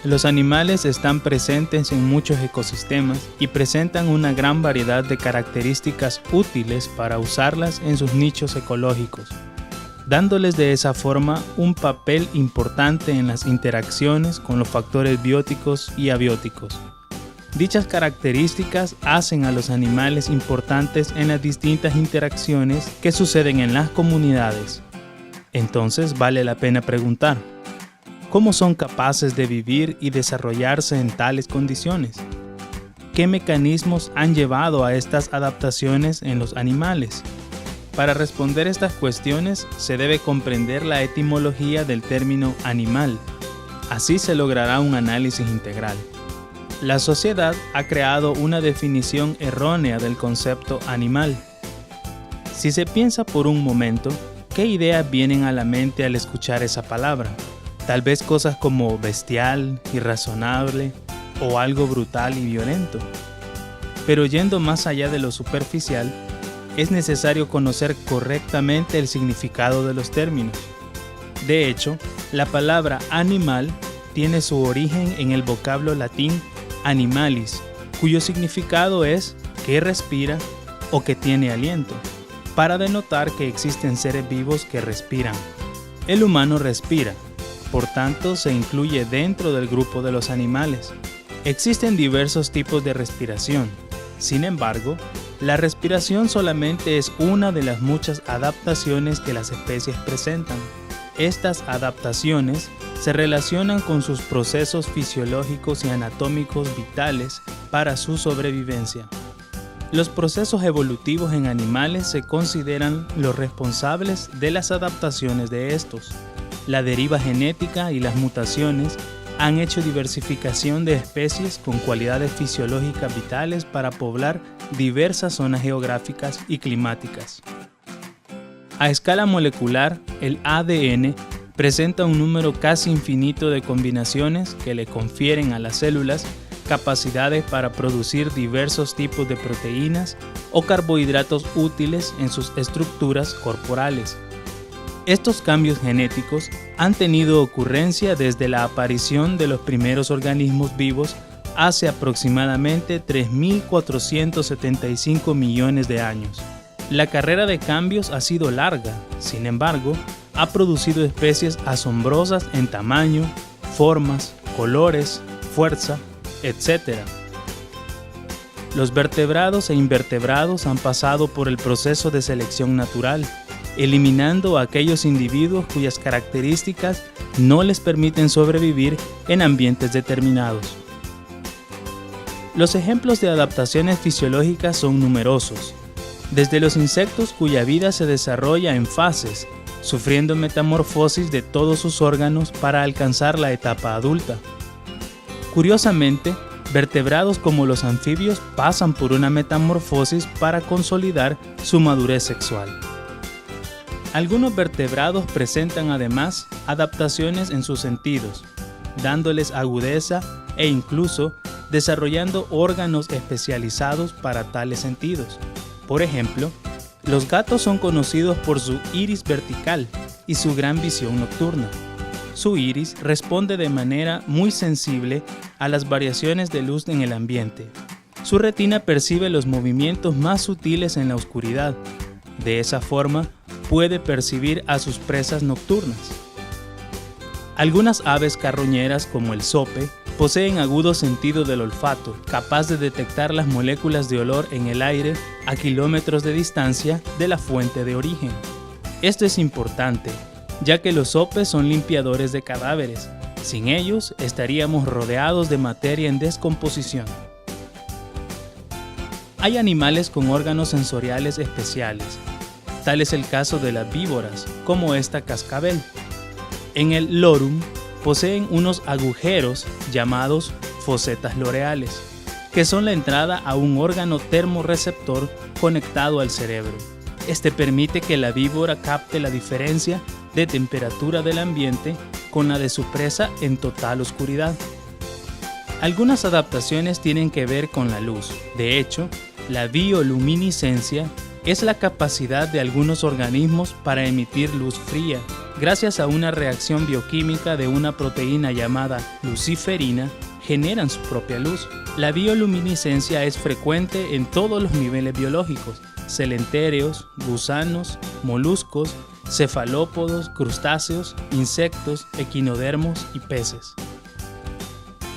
Los animales están presentes en muchos ecosistemas y presentan una gran variedad de características útiles para usarlas en sus nichos ecológicos, dándoles de esa forma un papel importante en las interacciones con los factores bióticos y abióticos. Dichas características hacen a los animales importantes en las distintas interacciones que suceden en las comunidades. Entonces vale la pena preguntar, ¿cómo son capaces de vivir y desarrollarse en tales condiciones? ¿Qué mecanismos han llevado a estas adaptaciones en los animales? Para responder estas cuestiones se debe comprender la etimología del término animal. Así se logrará un análisis integral. La sociedad ha creado una definición errónea del concepto animal. Si se piensa por un momento, ¿qué ideas vienen a la mente al escuchar esa palabra? Tal vez cosas como bestial, irrazonable o algo brutal y violento. Pero yendo más allá de lo superficial, es necesario conocer correctamente el significado de los términos. De hecho, la palabra animal tiene su origen en el vocablo latín animalis, cuyo significado es que respira o que tiene aliento, para denotar que existen seres vivos que respiran. El humano respira, por tanto se incluye dentro del grupo de los animales. Existen diversos tipos de respiración. Sin embargo, la respiración solamente es una de las muchas adaptaciones que las especies presentan. Estas adaptaciones se relacionan con sus procesos fisiológicos y anatómicos vitales para su sobrevivencia. Los procesos evolutivos en animales se consideran los responsables de las adaptaciones de estos. La deriva genética y las mutaciones han hecho diversificación de especies con cualidades fisiológicas vitales para poblar diversas zonas geográficas y climáticas. A escala molecular, el ADN presenta un número casi infinito de combinaciones que le confieren a las células capacidades para producir diversos tipos de proteínas o carbohidratos útiles en sus estructuras corporales. Estos cambios genéticos han tenido ocurrencia desde la aparición de los primeros organismos vivos hace aproximadamente 3.475 millones de años. La carrera de cambios ha sido larga, sin embargo, ha producido especies asombrosas en tamaño, formas, colores, fuerza, etc. Los vertebrados e invertebrados han pasado por el proceso de selección natural, eliminando a aquellos individuos cuyas características no les permiten sobrevivir en ambientes determinados. Los ejemplos de adaptaciones fisiológicas son numerosos, desde los insectos cuya vida se desarrolla en fases, sufriendo metamorfosis de todos sus órganos para alcanzar la etapa adulta. Curiosamente, vertebrados como los anfibios pasan por una metamorfosis para consolidar su madurez sexual. Algunos vertebrados presentan además adaptaciones en sus sentidos, dándoles agudeza e incluso desarrollando órganos especializados para tales sentidos. Por ejemplo, los gatos son conocidos por su iris vertical y su gran visión nocturna. Su iris responde de manera muy sensible a las variaciones de luz en el ambiente. Su retina percibe los movimientos más sutiles en la oscuridad. De esa forma, puede percibir a sus presas nocturnas. Algunas aves carroñeras, como el zope, poseen agudo sentido del olfato, capaz de detectar las moléculas de olor en el aire a kilómetros de distancia de la fuente de origen. Esto es importante, ya que los zopes son limpiadores de cadáveres. Sin ellos, estaríamos rodeados de materia en descomposición. Hay animales con órganos sensoriales especiales. Tal es el caso de las víboras, como esta cascabel. En el lorum poseen unos agujeros llamados fosetas loreales, que son la entrada a un órgano termorreceptor conectado al cerebro. Este permite que la víbora capte la diferencia de temperatura del ambiente con la de su presa en total oscuridad. Algunas adaptaciones tienen que ver con la luz. De hecho, la bioluminiscencia es la capacidad de algunos organismos para emitir luz fría, gracias a una reacción bioquímica de una proteína llamada luciferina, generan su propia luz. La bioluminiscencia es frecuente en todos los niveles biológicos: celentéreos, gusanos, moluscos, cefalópodos, crustáceos, insectos, equinodermos y peces.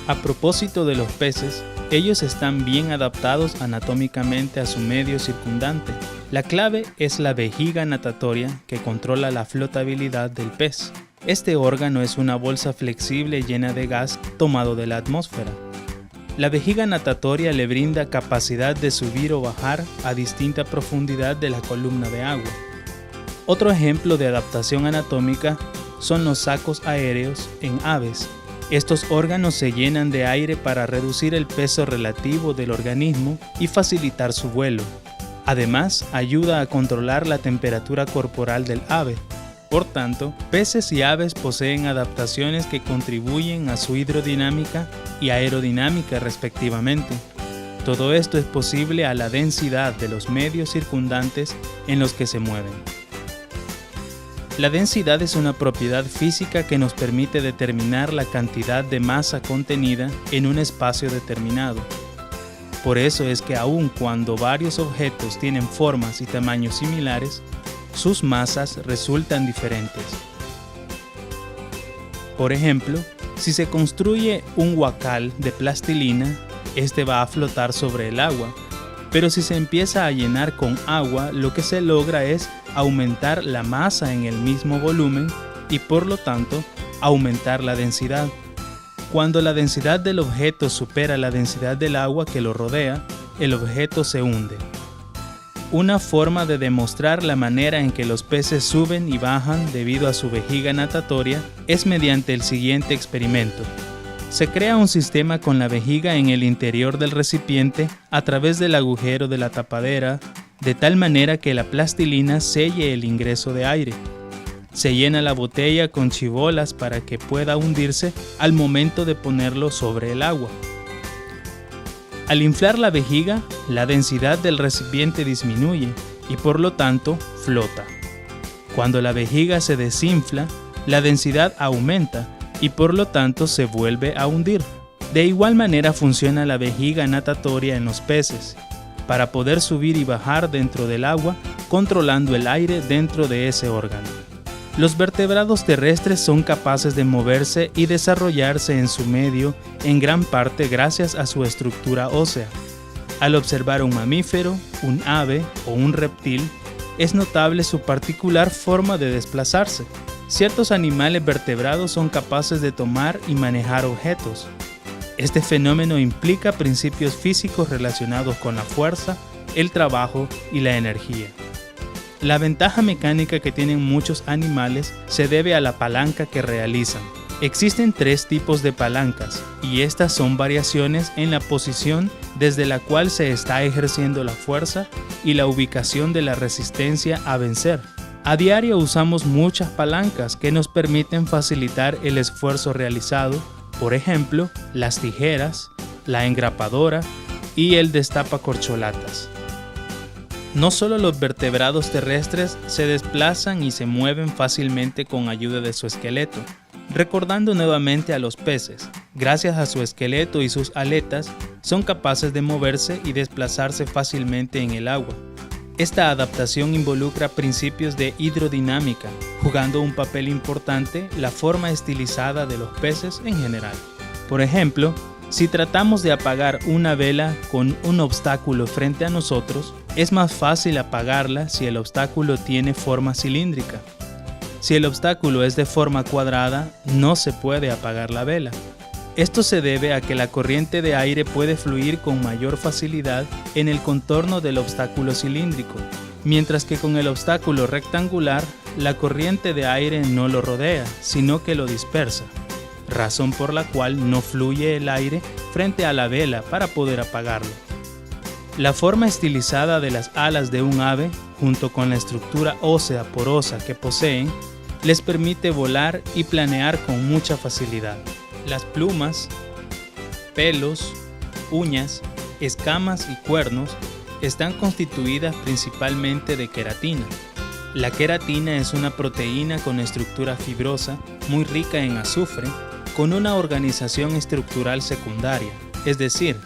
A propósito de los peces, ellos están bien adaptados anatómicamente a su medio circundante. La clave es la vejiga natatoria, que controla la flotabilidad del pez. Este órgano es una bolsa flexible llena de gas tomado de la atmósfera. La vejiga natatoria le brinda capacidad de subir o bajar a distinta profundidad de la columna de agua. Otro ejemplo de adaptación anatómica son los sacos aéreos en aves. Estos órganos se llenan de aire para reducir el peso relativo del organismo y facilitar su vuelo. Además, ayuda a controlar la temperatura corporal del ave. Por tanto, peces y aves poseen adaptaciones que contribuyen a su hidrodinámica y aerodinámica respectivamente. Todo esto es posible a la densidad de los medios circundantes en los que se mueven. La densidad es una propiedad física que nos permite determinar la cantidad de masa contenida en un espacio determinado. Por eso es que aun cuando varios objetos tienen formas y tamaños similares, sus masas resultan diferentes. Por ejemplo, si se construye un huacal de plastilina, este va a flotar sobre el agua, pero si se empieza a llenar con agua, lo que se logra es aumentar la masa en el mismo volumen y por lo tanto aumentar la densidad. Cuando la densidad del objeto supera la densidad del agua que lo rodea, el objeto se hunde. Una forma de demostrar la manera en que los peces suben y bajan debido a su vejiga natatoria es mediante el siguiente experimento. Se crea un sistema con la vejiga en el interior del recipiente a través del agujero de la tapadera, de tal manera que la plastilina selle el ingreso de aire. Se llena la botella con chibolas para que pueda hundirse al momento de ponerlo sobre el agua. Al inflar la vejiga, la densidad del recipiente disminuye y por lo tanto flota. Cuando la vejiga se desinfla, la densidad aumenta y por lo tanto se vuelve a hundir. De igual manera funciona la vejiga natatoria en los peces, para poder subir y bajar dentro del agua, controlando el aire dentro de ese órgano. Los vertebrados terrestres son capaces de moverse y desarrollarse en su medio en gran parte gracias a su estructura ósea. Al observar un mamífero, un ave o un reptil, es notable su particular forma de desplazarse. Ciertos animales vertebrados son capaces de tomar y manejar objetos. Este fenómeno implica principios físicos relacionados con la fuerza, el trabajo y la energía. La ventaja mecánica que tienen muchos animales se debe a la palanca que realizan. Existen 3 tipos de palancas, y estas son variaciones en la posición desde la cual se está ejerciendo la fuerza y la ubicación de la resistencia a vencer. A diario usamos muchas palancas que nos permiten facilitar el esfuerzo realizado, por ejemplo, las tijeras, la engrapadora y el destapacorcholatas. No solo los vertebrados terrestres se desplazan y se mueven fácilmente con ayuda de su esqueleto. Recordando nuevamente a los peces, gracias a su esqueleto y sus aletas, son capaces de moverse y desplazarse fácilmente en el agua. Esta adaptación involucra principios de hidrodinámica, jugando un papel importante la forma estilizada de los peces en general. Por ejemplo, si tratamos de apagar una vela con un obstáculo frente a nosotros, es más fácil apagarla si el obstáculo tiene forma cilíndrica. Si el obstáculo es de forma cuadrada, no se puede apagar la vela. Esto se debe a que la corriente de aire puede fluir con mayor facilidad en el contorno del obstáculo cilíndrico, mientras que con el obstáculo rectangular, la corriente de aire no lo rodea, sino que lo dispersa, razón por la cual no fluye el aire frente a la vela para poder apagarlo. La forma estilizada de las alas de un ave, junto con la estructura ósea porosa que poseen, les permite volar y planear con mucha facilidad. Las plumas, pelos, uñas, escamas y cuernos están constituidas principalmente de queratina. La queratina es una proteína con estructura fibrosa, muy rica en azufre, con una organización estructural secundaria, es decir,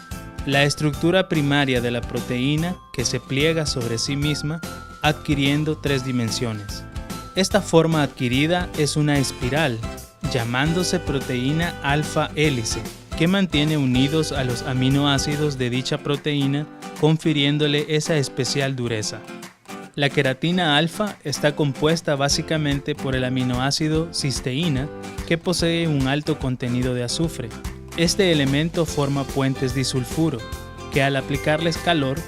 la estructura primaria de la proteína que se pliega sobre sí misma, adquiriendo 3 dimensiones. Esta forma adquirida es una espiral, llamándose proteína alfa hélice, que mantiene unidos a los aminoácidos de dicha proteína, confiriéndole esa especial dureza. La queratina alfa está compuesta básicamente por el aminoácido cisteína, que posee un alto contenido de azufre. Este elemento forma puentes disulfuro, que al aplicarles calor,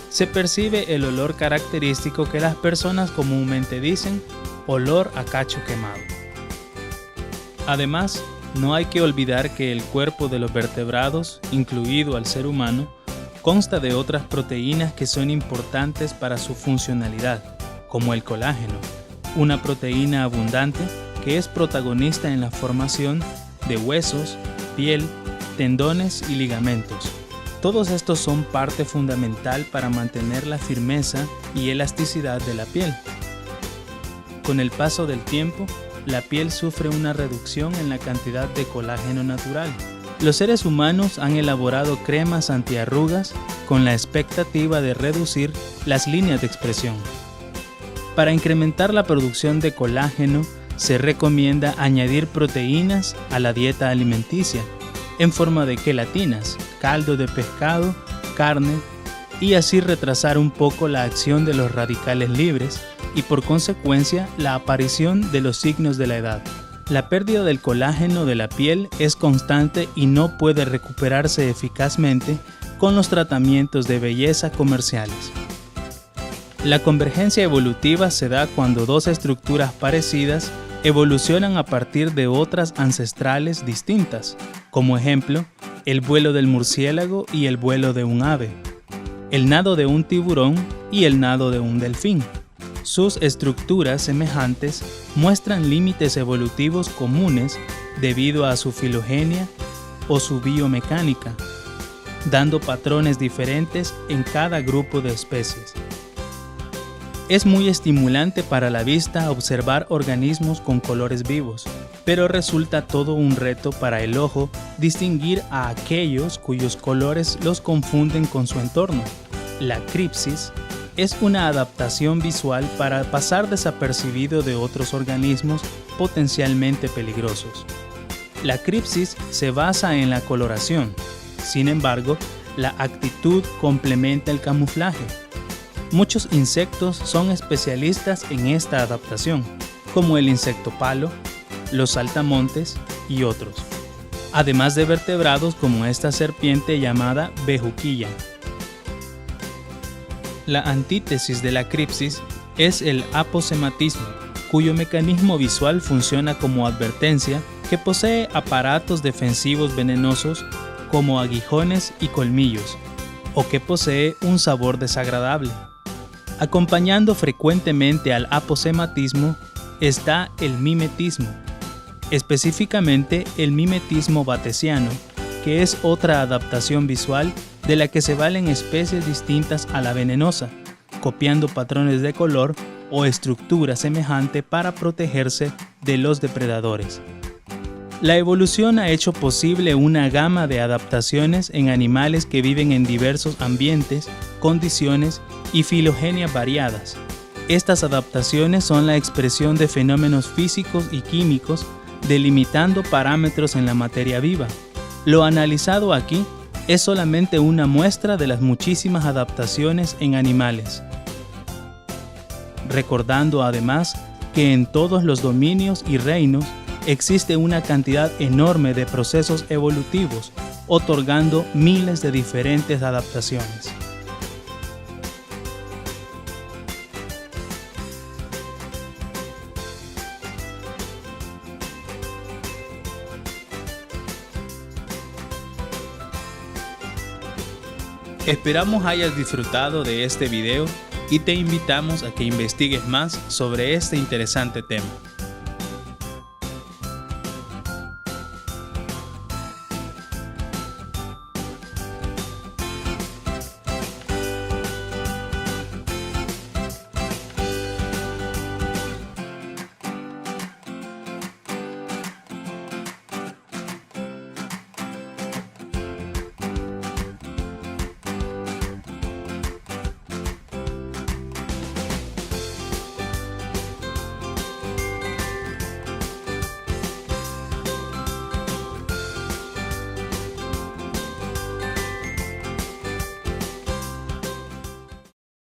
se percibe el olor característico que las personas comúnmente dicen, olor a cacho quemado. Además, no hay que olvidar que el cuerpo de los vertebrados, incluido al ser humano, consta de otras proteínas que son importantes para su funcionalidad, como el colágeno, una proteína abundante que es protagonista en la formación de huesos, piel, tendones y ligamentos. Todos estos son parte fundamental para mantener la firmeza y elasticidad de la piel. Con el paso del tiempo, la piel sufre una reducción en la cantidad de colágeno natural. Los seres humanos han elaborado cremas antiarrugas con la expectativa de reducir las líneas de expresión. Para incrementar la producción de colágeno, se recomienda añadir proteínas a la dieta alimenticia, en forma de quelatinas, caldo de pescado, carne, y así retrasar un poco la acción de los radicales libres y por consecuencia la aparición de los signos de la edad. La pérdida del colágeno de la piel es constante y no puede recuperarse eficazmente con los tratamientos de belleza comerciales. La convergencia evolutiva se da cuando dos estructuras parecidas evolucionan a partir de otras ancestrales distintas, como ejemplo, el vuelo del murciélago y el vuelo de un ave, el nado de un tiburón y el nado de un delfín. Sus estructuras semejantes muestran límites evolutivos comunes debido a su filogenia o su biomecánica, dando patrones diferentes en cada grupo de especies. Es muy estimulante para la vista observar organismos con colores vivos, pero resulta todo un reto para el ojo distinguir a aquellos cuyos colores los confunden con su entorno. La cripsis es una adaptación visual para pasar desapercibido de otros organismos potencialmente peligrosos. La cripsis se basa en la coloración, sin embargo, la actitud complementa el camuflaje. Muchos insectos son especialistas en esta adaptación, como el insecto palo, los saltamontes y otros, además de vertebrados como esta serpiente llamada bejuquilla. La antítesis de la cripsis es el aposematismo, cuyo mecanismo visual funciona como advertencia que posee aparatos defensivos venenosos como aguijones y colmillos, o que posee un sabor desagradable. Acompañando frecuentemente al aposematismo está el mimetismo, específicamente el mimetismo batesiano, que es otra adaptación visual de la que se valen especies distintas a la venenosa, copiando patrones de color o estructura semejante para protegerse de los depredadores. La evolución ha hecho posible una gama de adaptaciones en animales que viven en diversos ambientes, condiciones y filogenias variadas. Estas adaptaciones son la expresión de fenómenos físicos y químicos delimitando parámetros en la materia viva. Lo analizado aquí es solamente una muestra de las muchísimas adaptaciones en animales. Recordando además que en todos los dominios y reinos existe una cantidad enorme de procesos evolutivos, otorgando miles de diferentes adaptaciones. Esperamos hayas disfrutado de este video y te invitamos a que investigues más sobre este interesante tema.